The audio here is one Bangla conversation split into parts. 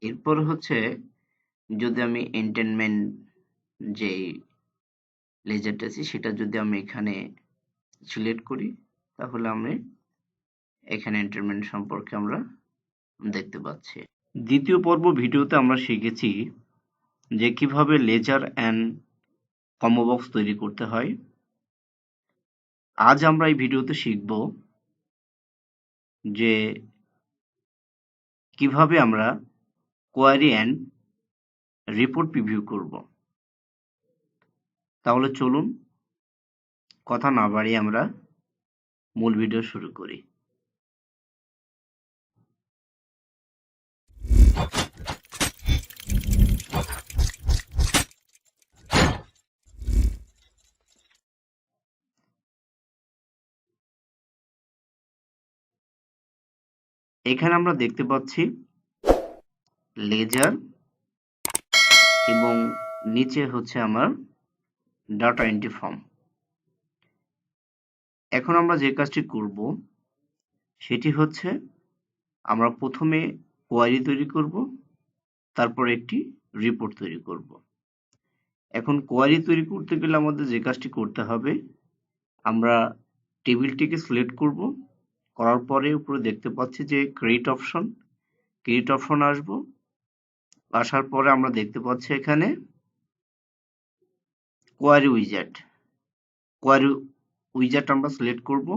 এরপর হচ্ছে যদি আমি এন্টারটেইনমেন্ট যে লেজারটা আছে সেটা যদি আমি এখানে সিলেক্ট করি তাহলে আমি এখানে এন্টারটেইনমেন্ট সম্পর্কে আমরা দেখতে পাচ্ছি। দ্বিতীয় পর্ব ভিডিওতে আমরা শিখেছি যে কিভাবে লেজার এন্ড কম্বো বক্স তৈরি করতে হয়। আজ আমরা এই ভিডিওতে শিখব যে কিভাবে আমরা কোয়ারি এন্ড রিপোর্ট প্রিভিউ করব। তাহলে চলুন কথা না বাড়িয়ে আমরা মূল ভিডিও শুরু করি। এখানে আমরা দেখতে পাচ্ছি লেজার এবং নিচে হচ্ছে আমার ডাটা এন্ট্রি ফর্ম। এখন আমরা যে কাজটি করব সেটি হচ্ছে আমরা প্রথমে কোয়ারি তৈরি করব, তারপর একটি রিপোর্ট তৈরি করব। এখন কোয়ারি তৈরি করতে গেলে আমাদের যে কাজটি করতে হবে, আমরা টেবিলটিকে সিলেক্ট করব, করার পরে উপরে দেখতে পাচ্ছি যে ক্রিয়েট অপশন আসবো, আসার পরে আমরা দেখতে পাচ্ছি এখানে কোয়ারি উইজার্ড আমরা সিলেক্ট করব,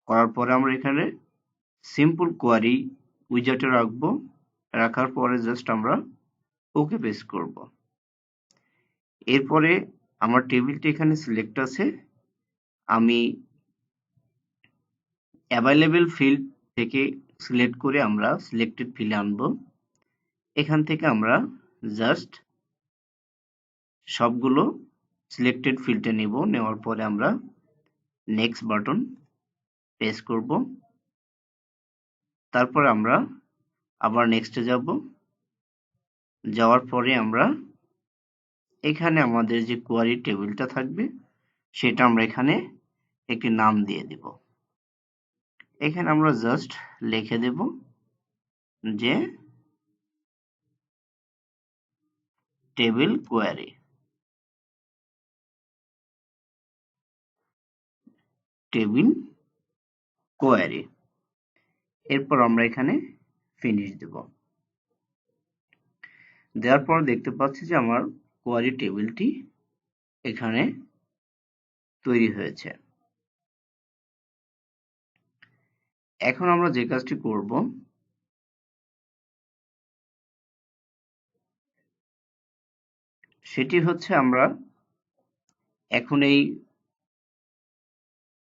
করার পরে আমরা এখানে সিম্পল কোয়ারি উইজার্ডে রাখবো, রাখার পরে জাস্ট আমরা ওকে প্রেস করব। এরপরে আমার টেবিলটি এখানে সিলেক্ট আছে, আমি অ্যাভেলেবেল ফিল্ড থেকে সিলেক্ট করে আমরা সিলেক্টেড ফিল্ডে আনবো। এখান থেকে আমরা জাস্ট সবগুলো সিলেক্টেড ফিল্ডে নেব, নেওয়ার পরে আমরা নেক্সট বাটন প্রেস করব। তারপর আমরা আবার নেক্সটে যাব, যাওয়ার পরে আমরা এখানে আমাদের যে কোয়ারি টেবিলটা থাকবে সেটা আমরা এখানে একটি নাম দিয়ে দেব। এখানে আমরা জাস্ট লিখে দেব যে টেবিল কোয়ারি। এরপর আমরা এখানে ফিনিশ দেব। দেওয়ার পর দেখতে পাচ্ছি যে আমার কোয়ারি টেবিলটি এখানে তৈরি হয়েছে। এখন আমরা যে কাজটি করব সেটি হচ্ছে আমরা এখন এই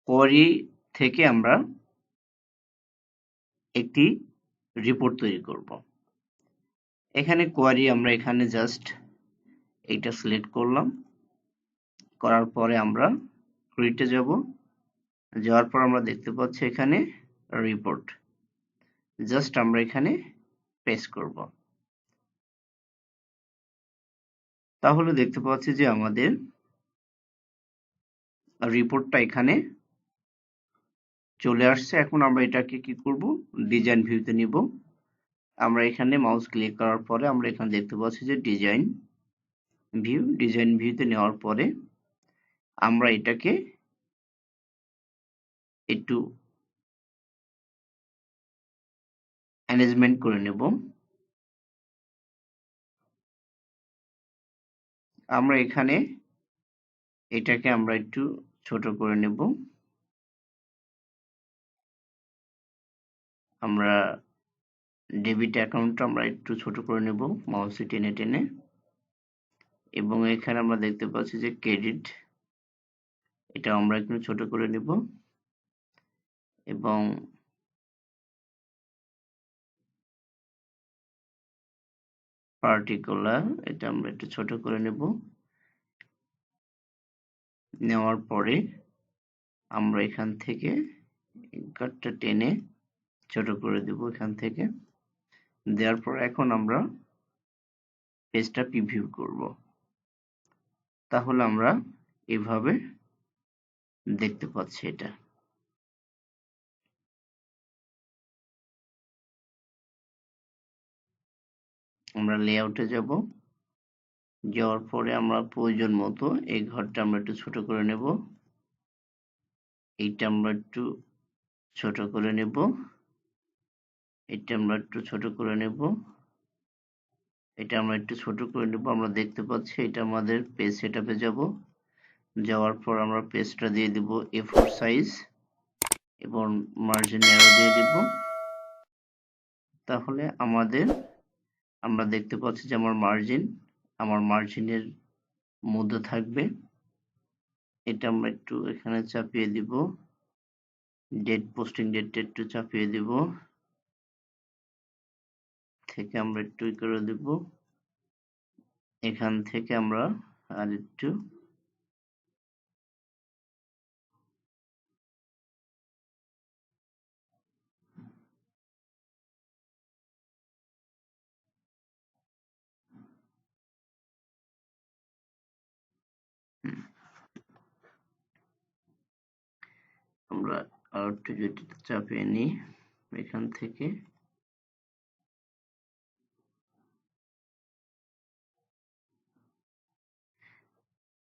কোয়ারি থেকে আমরা একটি রিপোর্ট তৈরি করব। এখানে কোয়ারি আমরা এখানে জাস্ট এইটা সিলেক্ট করলাম, করার পরে আমরা ক্রিয়েটে যাব, যাওয়ার পর আমরা দেখতে পাচ্ছি এখানে রিপোর্ট, জাস্ট আমরা এখানে প্রেস করব। তাহলে দেখতে পাচ্ছি যে আমাদের রিপোর্টটা এখানে চলে আসছে। এখন আমরা এটাকে কি করব, ডিজাইন ভিউতে নিব। আমরা এখানে মাউস ক্লিক করার পরে আমরা এখানে দেখতে পাচ্ছি যে ডিজাইন ভিউতে নেওয়ার পরে আমরা এটাকে একটু অ্যারেঞ্জমেন্ট করে নেব। আমরা এখানে এটাকে আমরা একটু ছোট করে নেব। আমরা ডেবিট অ্যাকাউন্টটা আমরা একটু ছোট করে নেব মাউসে টেনে টেনে, এবং এখানে আমরা দেখতে পাচ্ছি যে ক্রেডিট, এটা আমরা একটু ছোট করে নেব, এবং পার্টিকুলার এটা আমরা একটু ছোট করে নেব। নেওয়ার পরে আমরা এখান থেকে কাটটা টেনে ছোট করে দেব এখান থেকে। দেওয়ার পর এখন আমরা পেজটা প্রিভিউ করব। তাহলে আমরা এভাবে দেখতে পাচ্ছি এটা। আমরা লেআউটে যাব, যাওয়ার পরে আমরা প্রয়োজন মতো এই ঘরটা আমরা একটু ছোট করে নেব, এইটা আমরা একটু ছোট করে নেব, এটা আমরা একটু ছোট করে নেব, এটা আমরা একটু ছোট করে নেব। আমরা দেখতে পাচ্ছি এটা আমাদের পেজ সেটআপে যাব, যাওয়ার পর আমরা পেজটা দিয়ে দিব A4 সাইজ এবং মার্জিন ন্যারো দিয়ে দিব। তাহলে আমরা দেখতে পাচ্ছি যে আমার মার্জিনের মধ্যে থাকবে। এটা আমরা একটু এখানে চাপিয়ে দিব, ডেট পোস্টিং ডেটটা একটু চাপিয়ে দিব, থেকে আমরা একটু করে দিব, এখান থেকে আমরা আর একটু আমরা আর একটু যদি চাপিয়ে নিই এখান থেকে,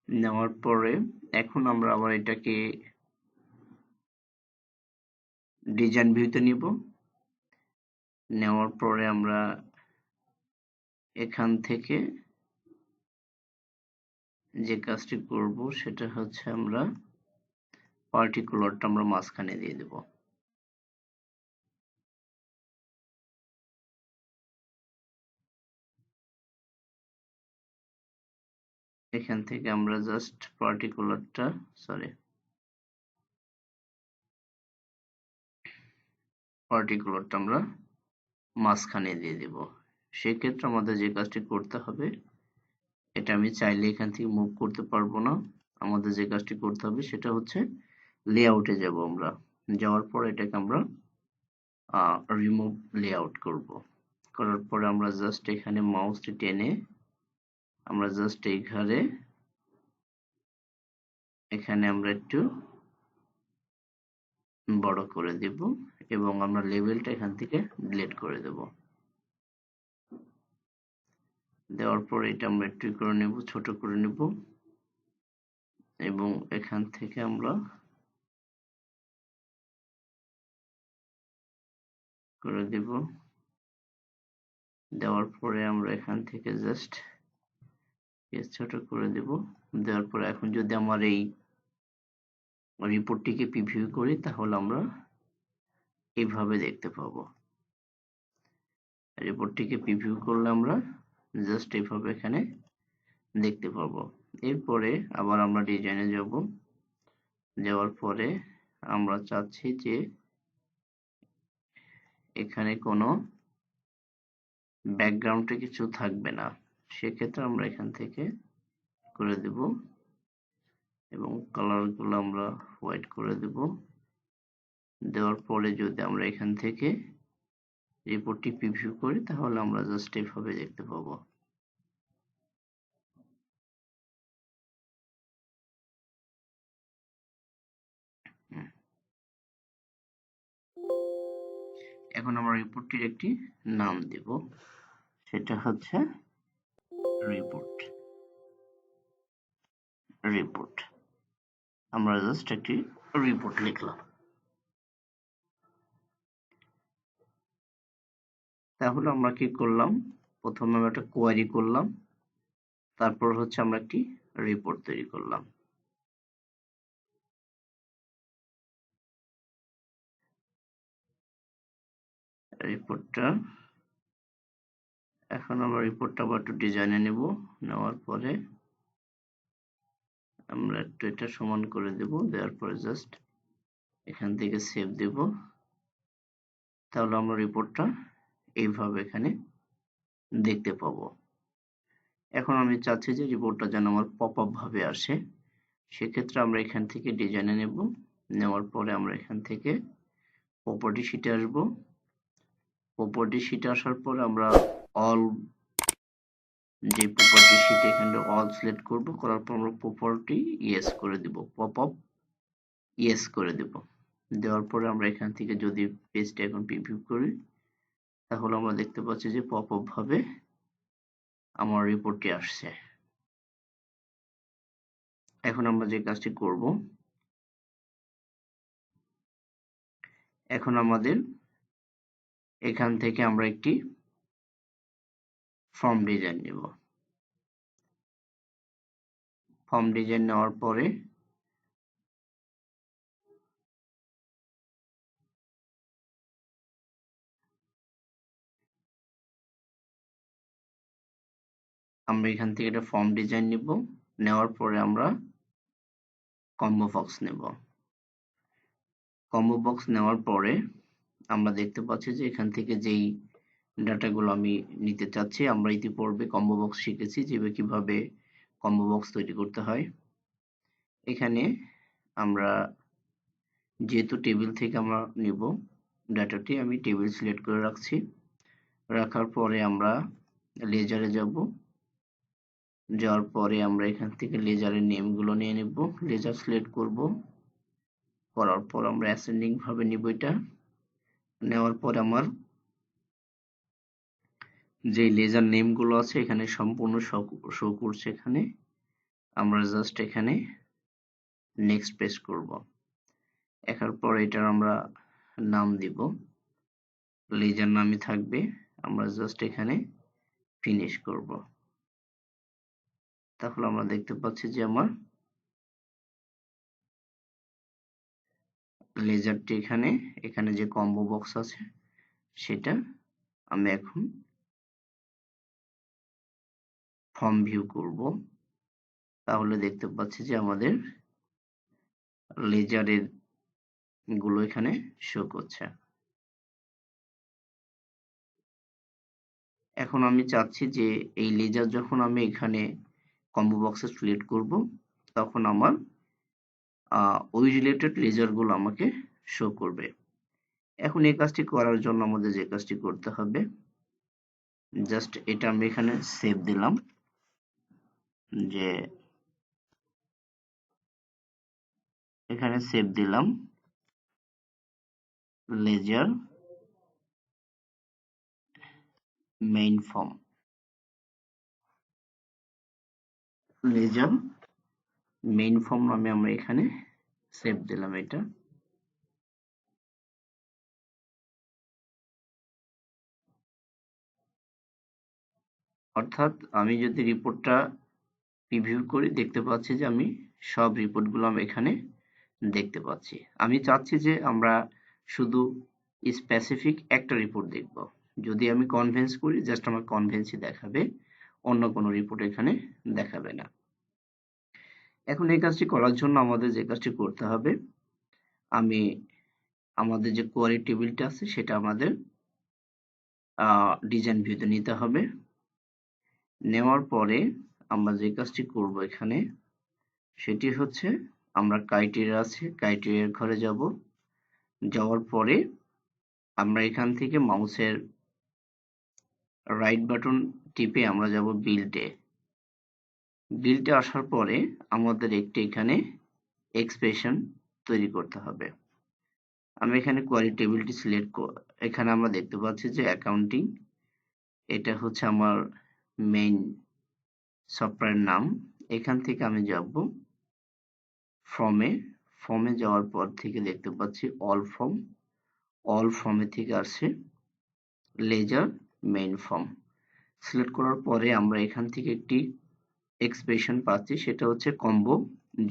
নেওয়ার পরে এখন আমরা আবার এটাকে ডিজাইন ভিউতে নিব। নেওয়ার পরে আমরা এখান থেকে যে কাজটি করব সেটা হচ্ছে আমরা পার্টিকুলারটা আমরা মাঝখানে দিয়ে দেব। এখান থেকে আমরা জাস্ট পার্টিকুলারটা আমরা মাঝখানে দিয়ে দেব। সেক্ষেত্রে আমাদের যে কাজটি করতে হবে, এটা আমি চাইলে এখান থেকে মুভ করতে পারবো না। আমাদের যে কাজটি করতে হবে সেটা হচ্ছে লেআউটে যাব। আমরা যাওয়ার পর এটাকে আমরা রিমুভ লেআউট করব। করার পরে আমরা জাস্ট এখানে মাউসটি টেনে আমরা জাস্ট এই ঘরে এখানে আমরা একটু বড় করে দেব এবং আমরা লেবেলটা এখান থেকে ডিলিট করে দেব। দেওয়ার পর এটা আমরা একটু করে নেব, ছোট করে নেব এবং এখান থেকে আমরা করে দেব। দেওয়ার পরে আমরা এখান থেকে জাস্ট ছোট করে দেব। দেওয়ার পরে এখন যদি আমার এই রিপোর্টটিকে প্রিভিউ করি তাহলে আমরা এইভাবে দেখতে পাবো। রিপোর্টটিকে প্রিভিউ করলে আমরা জাস্ট এইভাবে এখানে দেখতে পাবো। এরপরে আবার আমরা ডিজাইনে যাব, যাওয়ার পরে আমরা চাচ্ছি যে এখানে কোনো ব্যাকগ্রাউন্ডে কিছু থাকবে না, সেক্ষেত্রে আমরা এখান থেকে করে দেব এবং কালারগুলো আমরা হোয়াইট করে দেব। দেওয়ার পরে যদি আমরা এখান থেকে রিপোর্টটি প্রিভিউ করি তাহলে আমরা জাস্ট এইভাবে দেখতে পাবো। এখন আমরা রিপোর্টটির একটি নাম দেব, সেটা হচ্ছে রিপোর্ট। আমরা জাস্ট একটি রিপোর্ট লিখলাম। তাহলে আমরা কি করলাম, প্রথমে আমরা একটা কোয়ারি করলাম, তারপর হচ্ছে আমরা একটি রিপোর্ট তৈরি করলাম। রিপোর্টটা এখন আমরা রিপোর্টটা আবার একটু ডিজাইনে নেব, নেওয়ার পরে আমরা একটু এটা সমান করে দেব, দেওয়ার পরে জাস্ট এখান থেকে সেভ দেব। তাহলে আমরা রিপোর্টটা এইভাবে এখানে দেখতে পাবো। এখন আমি চাচ্ছি যে রিপোর্টটা যেন আমার পপ আপ ভাবে আসে, সেক্ষেত্রে আমরা এখান থেকে ডিজাইনে নেব, নেওয়ার পরে আমরা এখান থেকে প্রপার্টি শিটে আসব। প্রপার্টি শিটে আসার পরে আমরা অল যে প্রপার্টি শিট এখানে অল সিলেক্ট করব, করার পর আমরা প্রপার্টি ইয়েস করে দিব, পপ আপ ইয়েস করে দেব। দেওয়ার পরে আমরা এখান থেকে যদি পেজটা এখন প্রিভিউ করি তাহলে আমরা দেখতে পাচ্ছি যে পপ আপ ভাবে আমার রিপোর্টটি আসছে। এখন আমরা যে কাজটি করব, এখন আমাদের এখান থেকে আমরা একটি ফর্ম ডিজাইন নেব। ফর্ম ডিজাইন নেওয়ার পরে আমরা এখান থেকে একটা ফর্ম ডিজাইন নিব। নেওয়ার পরে আমরা কম্বো বক্স নেব। কম্বো বক্স নেওয়ার পরে আমরা দেখতে পাচ্ছি যে এখান থেকে যেই ডাটাগুলো আমি নিতে চাচ্ছি, আমরা ইতিপূর্বে কম্বো বক্স শিখেছি যে কিভাবে কম্বো বক্স তৈরি করতে হয়। এখানে আমরা যেহেতু টেবিল থেকে আমরা নিব ডাটাটি, আমি টেবিল সিলেক্ট করে রাখছি। রাখার পরে আমরা লেজারে যাব। যাওয়ার পরে আমরা এখান থেকে লেজারের নেমগুলো নিয়ে নেব। লেজার সিলেক্ট করব। করার পর আমরা অ্যাসেন্ডিং ভাবে নিব। এটা নেওয়ার পর আমার যে লেজার নেমগুলো আছে এখানে সম্পূর্ণ শো করছে। এখানে আমরা জাস্ট এখানে নেক্সট প্রেস করব। এর পর এটার আমরা নাম দিব, লেজার নামই থাকবে। আমরা জাস্ট এখানে ফিনিশ করব। তাহলে আমরা দেখতে পাচ্ছি যে আমার লেজারটি এখানে যে কম্বো বক্স আছে সেটা আমি এখন ফর্ম ভিউ করব। তাহলে দেখতে পাচ্ছি যে আমাদের লেজারের গুলো এখানে শো করছে। এখন আমি চাচ্ছি যে এই লেজার যখন আমি এখানে কম্বো বক্সে সিলেক্ট করব তখন আমার ওই রিলেটেড লেজার গুলো আমাকে শো করবে। এখন এই কাজটি করার জন্য আমাদের যে কাজটি করতে হবে, জাস্ট এটা আমি এখানে সেভ দিলাম, যে এখানে সেভ দিলাম ledger main form. Ledger main form নামে আমরা এখানে সেভ দিলাম এটা। অর্থাৎ আমি যদি রিপোর্টটা প্রিভিউ করি দেখতে পাচ্ছি যে আমি সব রিপোর্টগুলো আমি এখানে দেখতে পাচ্ছি। আমি চাচ্ছি যে আমরা শুধু স্পেসিফিক একটা রিপোর্ট দেখব। যদি আমি কনভেন্স করি জাস্ট আমার কনভেন্সই দেখাবে, অন্য কোনো রিপোর্ট এখানে দেখাবে না। এখন এই কাজটি করার জন্য আমাদের যে কাজটি করতে হবে, আমি আমাদের যে কোয়ারি টেবিলটা আছে সেটা আমাদের ডিজাইন ভিউতে নিতে হবে। নেওয়ার পরে আমরা যে কাজটি করব এখানে সেটি হচ্ছে আমরা ক্রাইটেরিয়া আছে, ক্রাইটেরিয়ার ঘরে যাব। যাওয়ার পরে আমরা এখান থেকে মাউসের রাইট বাটন টিপে আমরা যাব বিল্ডে। বিল্ডে আসার পরে আমাদের একটি এখানে এক্সপ্রেশন তৈরি করতে হবে। আমি এখানে কোয়ারি টেবিলটি সিলেক্ট এখানে আমরা দেখতে পাচ্ছি যে অ্যাকাউন্টিং, এটা হচ্ছে আমার মেইন সফটওয়্যার নাম। এখান থেকে আমি যাব ফর্মে। ফর্মে যাওয়ার পর থেকে দেখতে পাচ্ছি অল ফর্ম। অল ফর্মে থেকে আসছে লেজার মেইন ফর্ম। সিলেক্ট করার পরে আমরা এখান থেকে একটি এক্সপ্রেশন পাচ্ছি, সেটা হচ্ছে কম্বো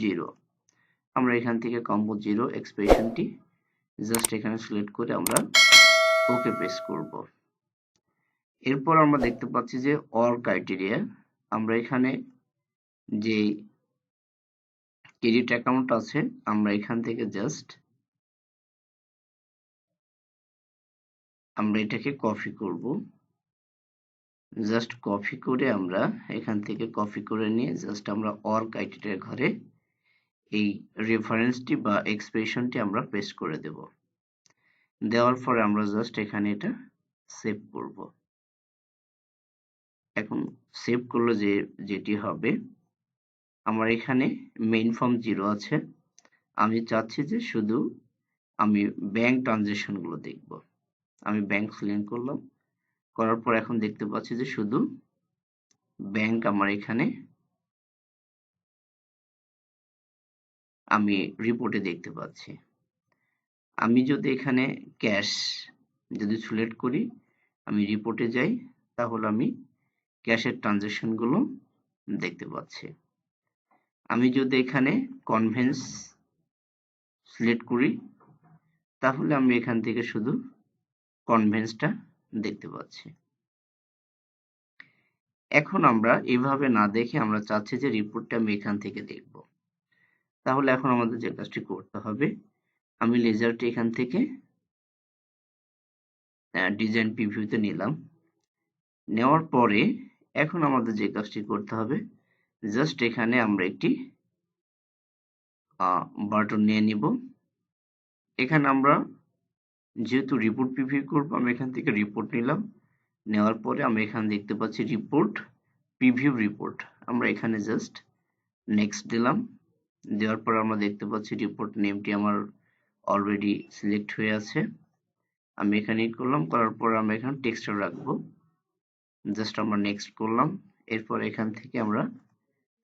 0। আমরা এখান থেকে কম্বো 0 এক্সপ্রেশনটি জাস্ট এখানে সিলেক্ট করে আমরা ওকে প্রেস করব। এরপর আমরা দেখতে পাচ্ছি যে অল ক্রাইটেরিয়া, আমরা এখানে যে ক্রেডিট অ্যাকাউন্ট আছে আমরা এখান থেকে জাস্ট আমরা এটাকে কপি করব। জাস্ট কপি করে আমরা এখান থেকে কপি করে নিয়ে জাস্ট আমরা অল ক্রাইটেরিয়ার ঘরে এই রেফারেন্সটি বা এক্সপ্রেশনটি আমরা পেস্ট করে দেব। দেওয়ার পরে আমরা জাস্ট এখানে এটা সেভ করব। এখন সেভ করলে যেটি হবে, আমার এখানে মেইন ফর্ম 0 আছে। আমি চাচ্ছি যে শুধু আমি ব্যাংক ট্রানজেকশন গুলো দেখব। আমি ব্যাংক সিলেক্ট করলাম। করার পর এখন দেখতে পাচ্ছি যে শুধু ব্যাংক আমার এখানে আমি রিপোর্টে দেখতে পাচ্ছি। আমি যদি এখানে ক্যাশ যদি সিলেক্ট করি, আমি রিপোর্টে যাই, তাহলে আমি ক্যাশের ট্রানজাকশনগুলো দেখতে পাচ্ছি। আমি যদি এখানে কনভেন্স সিলেক্ট করি, তাহলে আমি এখান থেকে শুধু কনভেন্সটা দেখতে পাচ্ছি। এখন আমরা এভাবে না দেখে আমরা চাচ্ছি যে রিপোর্টটা আমি এখান থেকে দেখব। তাহলে এখন আমাদের যে কাজটি করতে হবে, আমি লেজারটি এখান থেকে ডিজাইন প্রিভিউতে নিলাম। নেওয়ার পরে এখন আমাদের যে কাজটি করতে হবে, জাস্ট এখানে আমরা একটি বাটন নিয়ে নিব। এখানে আমরা যেহেতু রিপোর্ট প্রিভিউ করবো, আমি এখান থেকে রিপোর্ট নিলাম। নেওয়ার পরে আমরা এখানে দেখতে পাচ্ছি রিপোর্ট প্রিভিউ রিপোর্ট। আমরা এখানে জাস্ট নেক্সট দিলাম। দেওয়ার পর আমরা দেখতে পাচ্ছি রিপোর্ট নেমটি আমার অলরেডি সিলেক্ট হয়ে আছে। আমি এখানে করলাম, করার পর আমরা এখানে টেক্সচার রাখবো। জাস্ট আমরা নেক্সট করলাম। এরপর এখান থেকে আমরা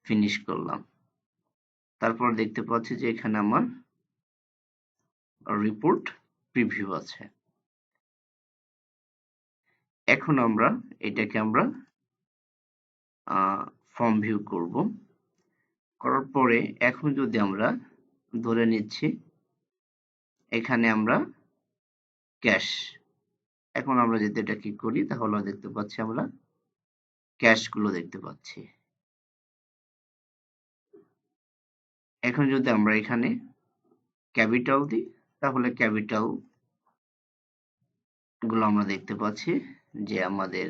ফিনিশ করলাম। তারপর দেখতে পাচ্ছি যে এখানে আমার রিপোর্ট প্রিভিউ আছে। এখন আমরা এটাকে আমরা ফর্ম ভিউ করব। করার পরে এখন যদি আমরা ধরে নিচ্ছি এখানে আমরা ক্যাশ, এখন আমরা যদি এটা ক্লিক করি তাহলে দেখতে পাচ্ছি আমরা ক্যাশগুলো দেখতে পাচ্ছি। এখন যদি আমরা এখানে ক্যাপিটাল দিই, তাহলে ক্যাপিটাল গুলো আমরা দেখতে পাচ্ছি যে আমাদের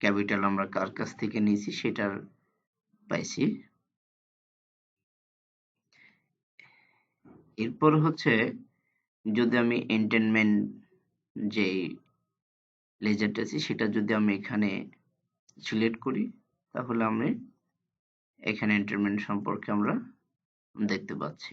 ক্যাপিটাল আমরা কার কাছ থেকে নিয়েছি সেটার পাইছি। এরপর হচ্ছে যদি আমি এন্টারটেইনমেন্ট যে লেজারটা আছে সেটা যদি আমি এখানে সিলেক্ট করি, তাহলে আমি এখানে এন্টারটেইনমেন্ট সম্পর্কে আমরা দেখতে পাচ্ছি।